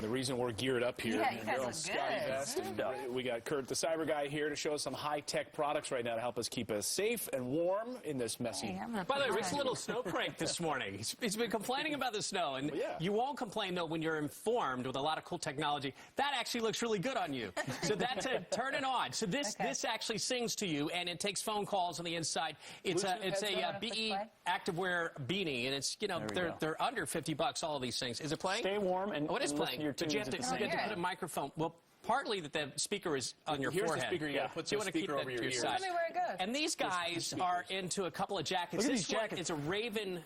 the reason we're geared up here. Yeah, you guys look SCOTTeVEST, and we got Kurt, the cyber guy, here to show us some high-tech products right now to help us keep us safe and warm in this messy. By the way, Rick's a little snow prank this morning. He's been complaining about the snow, and you won't complain, though, when you're informed with a lot of cool technology. That actually looks really good on you. So that's it. Turn it on. So this actually sings to you, and it takes phone calls on the inside. It's a BE activewear beanie, and it's, you know, they're under $50, all of these things. Is it playing? Stay warm and what is playing? But you have to put a microphone. Well, partly that the speaker is on your forehead. Here's the speaker. You got to put the speaker over your ears. Tell me where it goes. And these guys are into a couple of jackets. Look at This these jackets. It's a Raven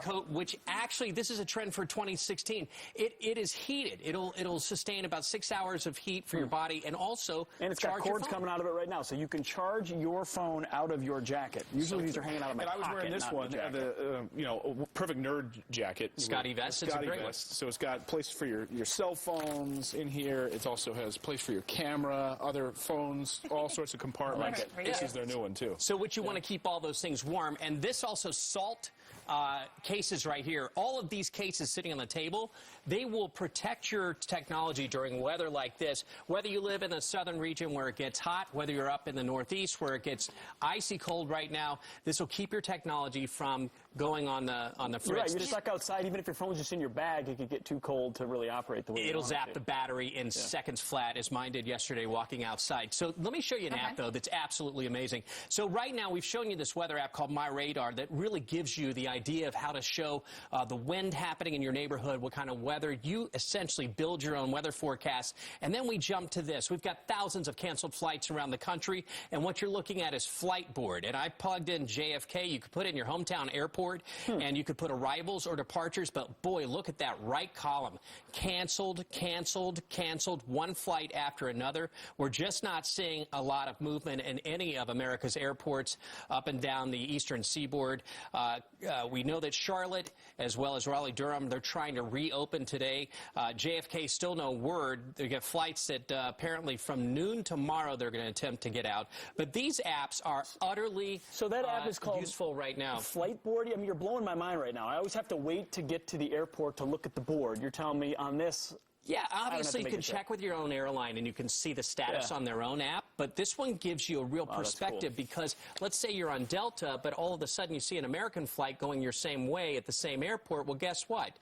coat, which actually this is a trend for 2016. It is heated. It'll sustain about 6 hours of heat for your body, and also it's got cords coming out of it right now, so you can charge your phone out of your jacket. Usually these are hanging out of my pocket. And I was wearing this one, the perfect nerd jacket. SCOTTeVEST. It's a great one. So it's got place for your cell phones in here. It also has place for your camera, other phones, all sorts of compartments. This is their new one too. So what you want to keep all those things warm, and this also salt cases right here. All of these cases sitting on the table, they will protect your technology during weather like this. Whether you live in the southern region where it gets hot, whether you're up in the northeast where it gets icy cold right now, this will keep your technology from going on the fritz. You're right. You're stuck outside. Even if your phone's just in your bag, it could get too cold to really operate the way you want it to. It'll zap the battery in seconds flat, as mine did yesterday walking outside. So let me show you an app, though, that's absolutely amazing. So right now, we've shown you this weather app called My Radar that really gives you the idea of how to show the wind happening in your neighborhood, what kind of weather. You essentially build your own weather forecast. And then we jump to this. We've got thousands of canceled flights around the country, and what you're looking at is Flightboard. And I plugged in JFK. You could put in your hometown airport, and you could put arrivals or departures, but boy, look at that right column. Canceled, canceled, canceled, one flight after another. We're just not seeing a lot of movement in any of America's airports up and down the eastern seaboard. We know that Charlotte, as well as Raleigh-Durham, they're trying to reopen today. JFK, still no word. They get flights that apparently from noon tomorrow they're going to attempt to get out. But these apps are utterly app is called useful right now. Flightboard. I mean, you're blowing my mind right now. I always have to wait to get to the airport to look at the board. You're telling me on this... Yeah, obviously you can check with your own airline and you can see the status on their own app, but this one gives you a real perspective because let's say you're on Delta, but all of a sudden you see an American flight going your same way at the same airport. Well, guess what?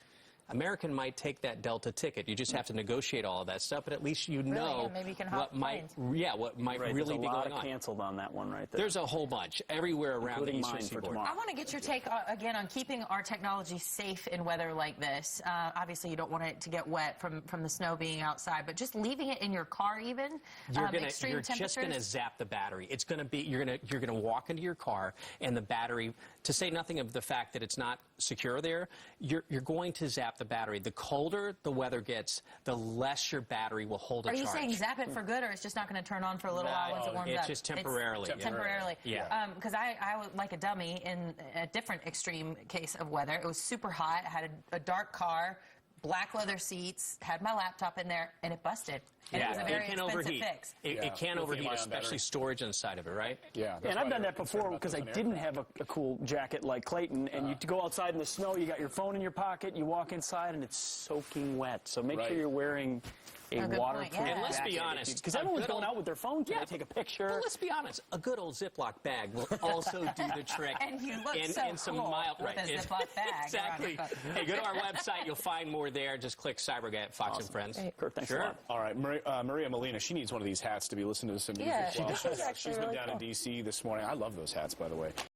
American might take that Delta ticket. You just have to negotiate all of that stuff, but at least you know what might really be going on. Canceled on that one right there. There's a whole bunch everywhere around the eastern seaboard. I want to get your take again on keeping our technology safe in weather like this. Obviously, you don't want it to get wet from the snow being outside, but just leaving it in your car, even you're just going to zap the battery. It's going to be you're going to walk into your car and the battery. To say nothing of the fact that it's not secure there, you're going to zap the battery. The colder the weather gets, the less your battery will hold a charge. Are you saying zap it for good, or it's just not going to turn on for a little while once it warms up? It's just temporarily. Temporarily. Yeah. Because I was like a dummy in a different extreme case of weather. It was super hot. I had a dark car, black leather seats, had my laptop in there, and it busted. And it was a very expensive fix. It can overheat, especially storage inside of it, right? Yeah. And I've done that before because I didn't have a cool jacket like Clayton, and you go outside in the snow, you got your phone in your pocket, you walk inside, and it's soaking wet. So make sure you're wearing a waterproof jacket. And let's be honest, because everyone's going out with their phone today. Take a picture. But let's be honest, a good old Ziploc bag will also do the trick. And you look in some cool mild, with a Ziploc bag. Exactly. Hey, go to our website. You'll find more there. Just click CyberGuy at Fox and Friends. Hey, Kurt, thanks a lot. All right, Maria Molina, she needs one of these hats to be listening to some music. Yeah, She's been down in D.C. this morning. I love those hats, by the way.